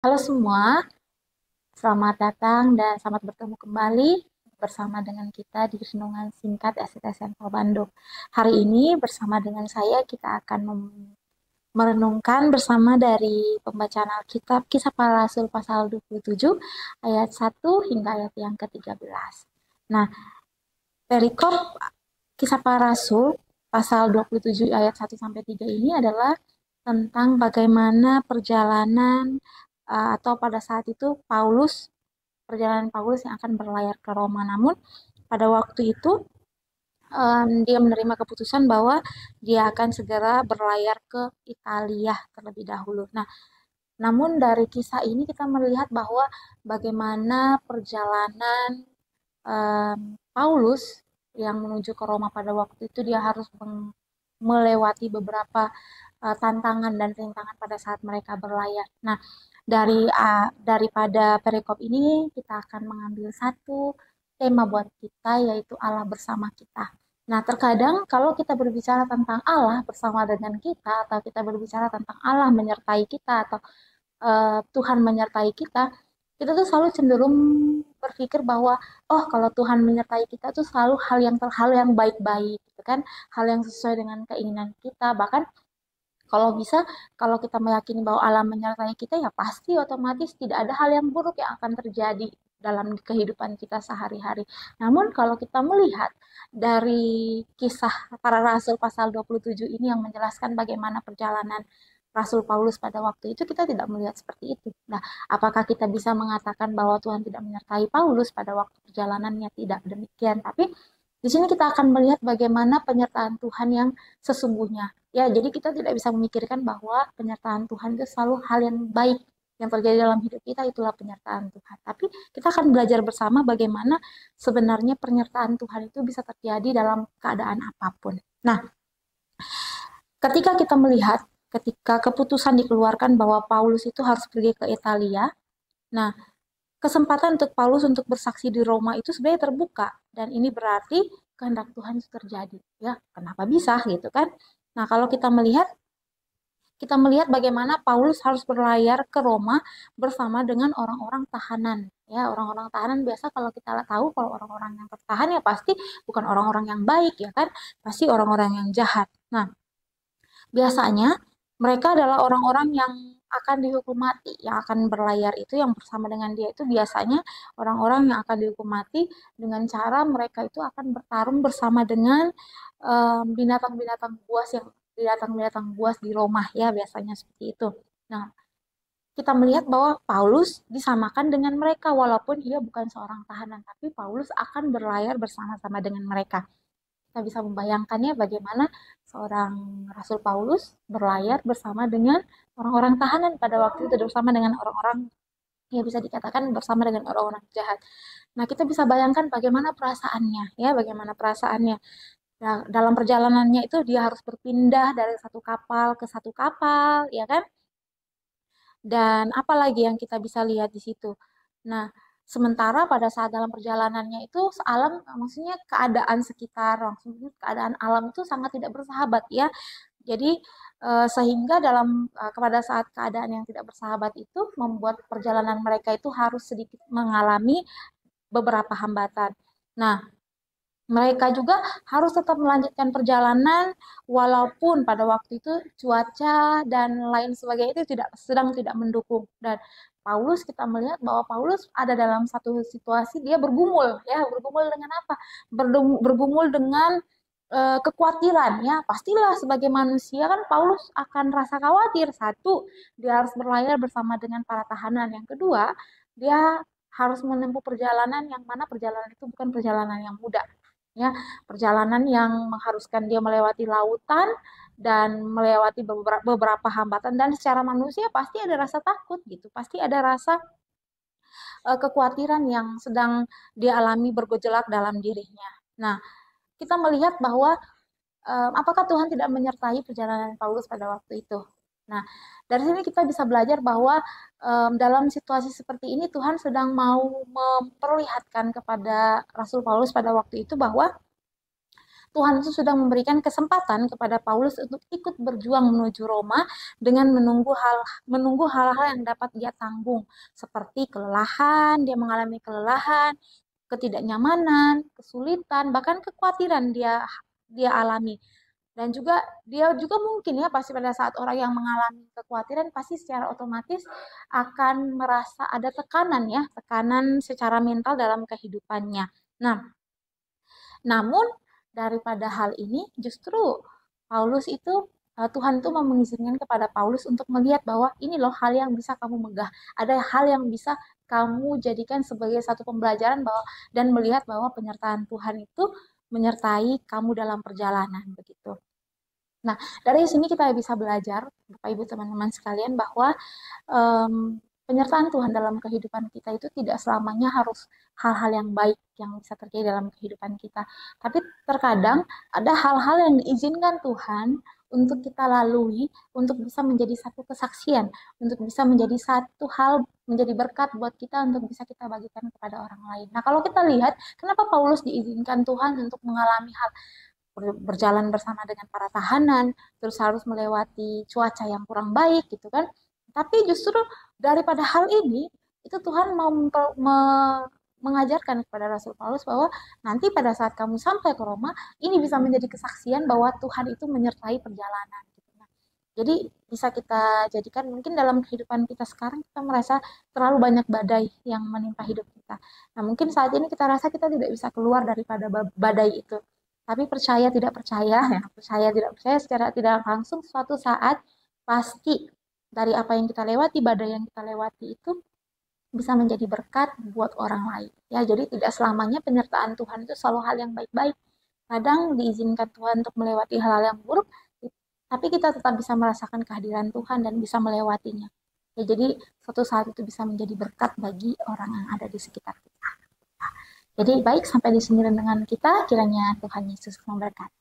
Halo semua, selamat datang dan selamat bertemu kembali bersama dengan kita di Renungan Singkat STSMK Bandung. Hari ini bersama dengan saya kita akan merenungkan bersama dari pembacaan Alkitab Kisah Para Rasul pasal 27 ayat 1 hingga ayat yang ke-13. Nah, perikop Kisah Para Rasul pasal 27 ayat 1 sampai 3 ini adalah tentang bagaimana perjalanan atau pada saat itu perjalanan Paulus yang akan berlayar ke Roma. Namun pada waktu itu dia menerima keputusan bahwa dia akan segera berlayar ke Italia terlebih dahulu. Nah, namun dari kisah ini kita melihat bahwa bagaimana perjalanan Paulus yang menuju ke Roma pada waktu itu dia harus melewati beberapa tantangan dan rintangan pada saat mereka berlayar. Nah, daripada perikop ini kita akan mengambil satu tema buat kita yaitu Allah bersama kita. Nah, terkadang kalau kita berbicara tentang Allah bersama dengan kita atau kita berbicara tentang Allah menyertai kita atau Tuhan menyertai kita, kita tuh selalu cenderung berpikir bahwa oh kalau Tuhan menyertai kita tuh selalu hal yang baik-baik gitu kan, hal yang sesuai dengan keinginan kita. Bahkan kalau bisa, kalau kita meyakini bahwa Allah menyertai kita, ya pasti otomatis tidak ada hal yang buruk yang akan terjadi dalam kehidupan kita sehari-hari. Namun kalau kita melihat dari kisah para rasul pasal 27 ini yang menjelaskan bagaimana perjalanan Rasul Paulus pada waktu itu, kita tidak melihat seperti itu. Nah, apakah kita bisa mengatakan bahwa Tuhan tidak menyertai Paulus pada waktu perjalanannya? Tidak demikian. Tapi di sini kita akan melihat bagaimana penyertaan Tuhan yang sesungguhnya. Ya, jadi kita tidak bisa memikirkan bahwa penyertaan Tuhan itu selalu hal yang baik yang terjadi dalam hidup kita itulah penyertaan Tuhan. Tapi kita akan belajar bersama bagaimana sebenarnya penyertaan Tuhan itu bisa terjadi dalam keadaan apapun. Nah, ketika kita melihat ketika keputusan dikeluarkan bahwa Paulus itu harus pergi ke Italia, nah kesempatan untuk Paulus untuk bersaksi di Roma itu sebenarnya terbuka dan ini berarti kehendak Tuhan itu terjadi. Ya, kenapa bisa gitu kan? Nah, kalau kita melihat bagaimana Paulus harus berlayar ke Roma bersama dengan orang-orang tahanan. Ya, orang-orang tahanan biasa kalau kita tahu kalau orang-orang yang tertahan ya pasti bukan orang-orang yang baik ya kan, pasti orang-orang yang jahat. Nah, biasanya mereka adalah orang-orang yang akan dihukum mati, yang akan berlayar itu yang bersama dengan dia itu biasanya orang-orang yang akan dihukum mati dengan cara mereka itu akan bertarung bersama dengan binatang-binatang buas di Roma ya biasanya seperti itu. Nah, kita melihat bahwa Paulus disamakan dengan mereka walaupun ia bukan seorang tahanan, tapi Paulus akan berlayar bersama-sama dengan mereka. Kita bisa membayangkannya bagaimana seorang Rasul Paulus berlayar bersama dengan orang-orang tahanan pada waktu itu bersama dengan orang-orang ya bisa dikatakan bersama dengan orang-orang jahat. Nah, kita bisa bayangkan bagaimana perasaannya ya, bagaimana perasaannya. Nah, dalam perjalanannya itu dia harus berpindah dari satu kapal ke satu kapal, ya kan? Dan apalagi yang kita bisa lihat di situ. Nah, sementara pada saat dalam perjalanannya itu alam maksudnya keadaan sekitar, maksudnya keadaan alam itu sangat tidak bersahabat ya. Jadi sehingga kepada saat keadaan yang tidak bersahabat itu membuat perjalanan mereka itu harus sedikit mengalami beberapa hambatan. Nah, mereka juga harus tetap melanjutkan perjalanan walaupun pada waktu itu cuaca dan lain sebagainya itu sedang tidak mendukung. Dan Paulus kita melihat bahwa Paulus ada dalam satu situasi dia bergumul ya, bergumul dengan apa? Bergumul dengan kekhawatiran ya. Pastilah sebagai manusia kan Paulus akan rasa khawatir. Satu, dia harus berlayar bersama dengan para tahanan. Yang kedua, dia harus menempuh perjalanan yang mana perjalanan itu bukan perjalanan yang mudah ya, perjalanan yang mengharuskan dia melewati lautan dan melewati beberapa hambatan dan secara manusia pasti ada rasa takut gitu, pasti ada rasa kekhawatiran yang sedang dia alami bergejolak dalam dirinya. Nah, kita melihat bahwa apakah Tuhan tidak menyertai perjalanan Paulus pada waktu itu? Nah, dari sini kita bisa belajar bahwa dalam situasi seperti ini Tuhan sedang mau memperlihatkan kepada Rasul Paulus pada waktu itu bahwa Tuhan itu sudah memberikan kesempatan kepada Paulus untuk ikut berjuang menuju Roma dengan menunggu hal-hal yang dapat dia tanggung, seperti kelelahan, dia mengalami kelelahan, ketidaknyamanan, kesulitan, bahkan kekhawatiran dia alami. Dan juga dia juga mungkin ya pasti pada saat orang yang mengalami kekhawatiran pasti secara otomatis akan merasa ada tekanan ya, tekanan secara mental dalam kehidupannya. Nah, namun daripada hal ini justru Paulus itu Tuhan itu mau mengizinkan kepada Paulus untuk melihat bahwa ini loh hal yang bisa kamu megah. Ada hal yang bisa kamu jadikan sebagai satu pembelajaran bahwa dan melihat bahwa penyertaan Tuhan itu menyertai kamu dalam perjalanan begitu. Nah, dari sini kita bisa belajar, Bapak Ibu teman-teman sekalian, bahwa penyertaan Tuhan dalam kehidupan kita itu tidak selamanya harus hal-hal yang baik yang bisa terjadi dalam kehidupan kita. Tapi terkadang ada hal-hal yang diizinkan Tuhan untuk kita lalui, untuk bisa menjadi satu kesaksian, untuk bisa menjadi satu hal, menjadi berkat buat kita untuk bisa kita bagikan kepada orang lain. Nah, kalau kita lihat, kenapa Paulus diizinkan Tuhan untuk mengalami hal berjalan bersama dengan para tahanan, terus harus melewati cuaca yang kurang baik gitu kan. Tapi justru daripada hal ini, itu Tuhan mau mengajarkan kepada Rasul Paulus bahwa nanti pada saat kamu sampai ke Roma, ini bisa menjadi kesaksian bahwa Tuhan itu menyertai perjalanan. Gitu. Nah, jadi bisa kita jadikan mungkin dalam kehidupan kita sekarang kita merasa terlalu banyak badai yang menimpa hidup kita. Nah, mungkin saat ini kita rasa kita tidak bisa keluar daripada badai itu. Tapi percaya tidak percaya, ya, percaya tidak percaya secara tidak langsung suatu saat pasti dari apa yang kita lewati, badai yang kita lewati itu bisa menjadi berkat buat orang lain. Ya, jadi tidak selamanya penyertaan Tuhan itu selalu hal yang baik-baik. Kadang diizinkan Tuhan untuk melewati hal-hal yang buruk, tapi kita tetap bisa merasakan kehadiran Tuhan dan bisa melewatinya. Ya, jadi suatu saat itu bisa menjadi berkat bagi orang yang ada di sekitar kita. Jadi baik sampai di sini dengan kita, kiranya Tuhan Yesus memberkati.